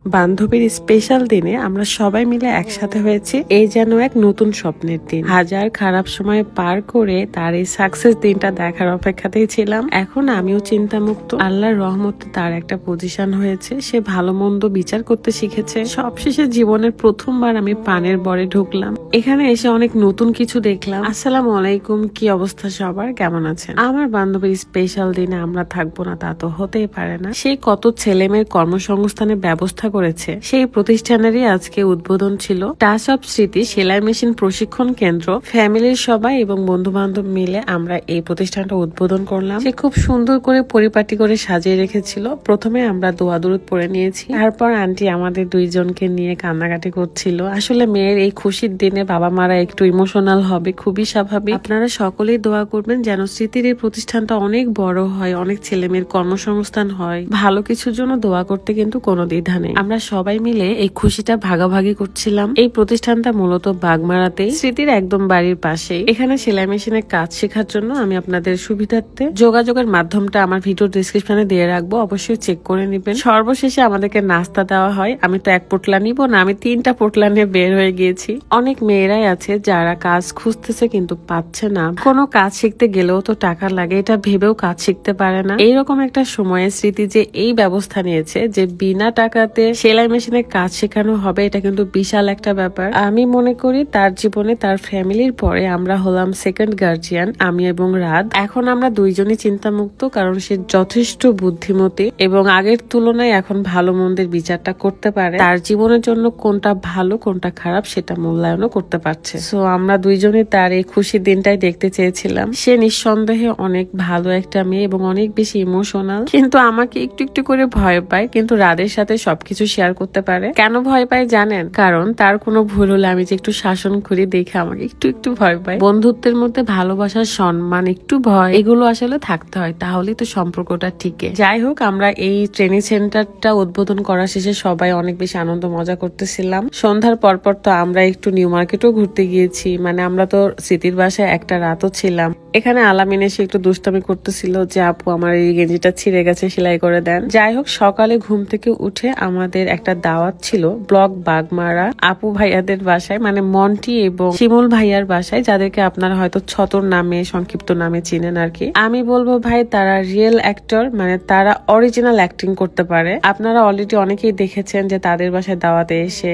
বান্ধবীর স্পেশাল দিনে আমরা সবাই মিলে একসাথে হয়েছি। এই যেন এক নতুন স্বপ্নের দিন। হাজার খারাপ সময় পার করে তার এই সাকসেস দিনটা দেখার অপেক্ষাতেই ছিলাম। এখন আমিও চিন্তামুক্ত। আল্লাহর রহমতে তার একটা পজিশন হয়েছে, সে ভালো মন্দ বিচার করতে শিখেছে। সবশেষে জীবনের প্রথমবার আমি পানের বরে ঢুকলাম। এখানে এসে অনেক নতুন কিছু দেখলাম। আসসালামু আলাইকুম, কি অবস্থা সবার, কেমন আছেন? আমার বান্ধবীর স্পেশাল দিনে আমরা থাকবো না তা তো হতেই পারে না। সে কত ছেলে মেয়ের কর্মসংস্থানের ব্যবস্থা করেছে, সেই প্রতিষ্ঠানেরই আজকে উদ্বোধন ছিল। টাচ অফ স্মৃতি সেলাই মেশিন প্রশিক্ষণ কেন্দ্র। ফ্যামিলির সবাই এবং বন্ধু বান্ধব মিলে আমরা এই প্রতিষ্ঠানটা উদ্বোধন করলাম। সে খুব সুন্দর করে পরিপাটি করে সাজিয়ে রেখেছিল। প্রথমে আমরা দোয়া দুরুদ পড়ে নিয়েছি, তারপর আন্টি আমাদের দুইজনকে নিয়ে কান্নাকাটি করছিল। আসলে মেয়ের এই খুশির দিনে বাবা মারা একটু ইমোশনাল হবে, খুবই স্বাভাবিক। আপনারা সকলেই দোয়া করবেন যেন স্মৃতির এই প্রতিষ্ঠানটা অনেক বড় হয়, অনেক ছেলে মেয়ের কর্মসংস্থান হয়। ভালো কিছুর জন্য দোয়া করতে কিন্তু কোনো দ্বিধা নেই। আমরা সবাই মিলে এই খুশিটা ভাগাভাগি করছিলাম। এই প্রতিষ্ঠানটা মূলত বাগমারাতে, স্মৃতির একদম বাড়ির পাশেই। এখানে সেলাই মেশিনের কাজ শেখার জন্য আমি আপনাদের সুবিধার্থে যোগাযোগের মাধ্যমটা আমার ভিডিও ডিসক্রিপশনে দিয়ে রাখবো, অবশ্যই চেক করে নেবেন। সর্বশেষে আমাদেরকে নাস্তা দেওয়া হয়। আমি তো এক পোটলা নিব না, আমি 3টা পোটলা নিয়ে বের হয়ে গিয়েছি। অনেক মেয়েরাই আছে যারা কাজ খুঁজতেছে কিন্তু পাচ্ছে না। কোনো কাজ শিখতে গেলেও তো টাকা লাগে, এটা ভেবেও কাজ শিখতে পারে না। এইরকম একটা সময়ে স্মৃতি যে এই ব্যবস্থা নিয়েছে যে বিনা টাকাতে সেলাই মেশিনে কাজ শেখানো হবে, এটা কিন্তু বিশাল একটা ব্যাপার। আমি মনে করি তার জীবনে তার ফ্যামিলির পরে আমরা হলাম সেকেন্ড গার্জিয়ান, আমি এবং রাত। এখন আমরা দুইজনই চিন্তামুক্ত, কারণ সে যথেষ্ট বুদ্ধিমতী এবং আগের তুলনায় এখন ভালো মন্দের বিচারটা করতে পারে। তার জীবনের জন্য কোনটা ভালো কোনটা খারাপ সেটা মূল্যায়নও করতে পারছে। সো আমরা দুইজনই তার এই খুশির দিনটাই দেখতে চেয়েছিলাম। সে নিঃসন্দেহে অনেক ভালো একটা মেয়ে এবং অনেক বেশি ইমোশনাল, কিন্তু আমাকে একটু একটু করে ভয় পায়। কিন্তু রাদের সাথে সবকিছু শেয়ার করতে পারে। কেন ভয় পায় জানেন? কারণ তার কোনো ভুল হলে আমি যে একটু শাসন করি দেখে আমাকে একটু একটু ভয় পায়। বন্ধুত্বের মধ্যে ভালোবাসা, সম্মান, একটু ভয়, এগুলো আসলে থাকতে হয়, তাহলেই তো সম্পর্কটা টিকে। যাই হোক, আমরা এই ট্রেনিং সেন্টারটা উদ্বোধন করা শেষে সবাই অনেক বেশি আনন্দ মজা করতেছিলাম। সন্ধ্যার পরপর তো আমরা একটু নিউ মার্কেটও ঘুরতে গিয়েছি। মানে আমরা তো স্মৃতির বাসায় একটা রাতও ছিলাম। এখানে আলামিন এসে একটু দুষ্টামি করতেছিল যে আপু আমার এই গেঞ্জিটা ছিঁড়ে গেছে, সেলাই করে দেন। যাই হোক, সকালে ঘুম থেকে উঠে আমাদের একটা দাওয়াত ছিল ব্লক বাগমারা আপু ভাইয়াদের বাসায়, মানে মন্টি এবং শিমুল ভাইয়ার বাসায়, যাদেরকে আপনারা হয়তো ছতর নামে, সংক্ষিপ্ত নামে চিনেন আর কি। আমি বলবো ভাই, তারা রিয়েল অ্যাক্টর, মানে তারা অরিজিনাল অ্যাক্টিং করতে পারে। আপনারা অলরেডি অনেকেই দেখেছেন যে তাদের বাসায় দাওয়াতে এসে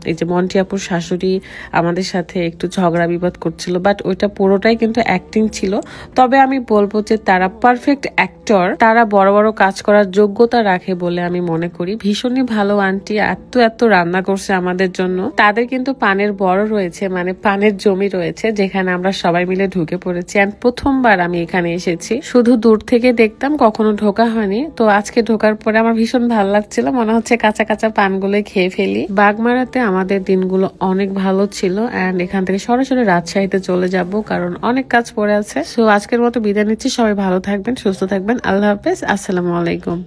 এই যে মন্টি আপুর শাশুড়ি আমাদের সাথে একটু ঝগড়া বিবাদ করছিল, বাট ওইটা পুরোটাই কিন্তু অ্যাক্টিং ছিল। তবে আমি বলবো যে তারা পারফেক্ট অ্যাক্টর, তারা বড় বড় কাজ করার যোগ্যতা রাখে বলে আমি মনে করি। ভীষণই ভালো আন্টি, এত এত রান্না করছে আমাদের জন্য। তাদের কিন্তু পানের বড় রয়েছে, মানে পানের জমি রয়েছে, যেখানে আমরা সবাই মিলে ঢুকে পড়েছি। আর প্রথমবার আমি এখানে এসেছি, শুধু দূর থেকে দেখতাম, কখনো ঢোকা হয়নি। তো আজকে ঢোকার পরে আমার ভীষণ ভালো লাগছিল, মনে হচ্ছে কাঁচা কাঁচা পানগুলো খেয়ে ফেলি। বাগমারাতে আমাদের দিনগুলো অনেক ভালো ছিল। এন্ড এখান থেকে সরাসরি রাজশাহীতে চলে যাব, কারণ অনেক কাজ পড়ে আছে। সো আজকের মতো বিদায় নিচ্ছি। সবাই ভালো থাকবেন, সুস্থ থাকবেন। আল্লাহ হাফেজ, আসসালামু আলাইকুম।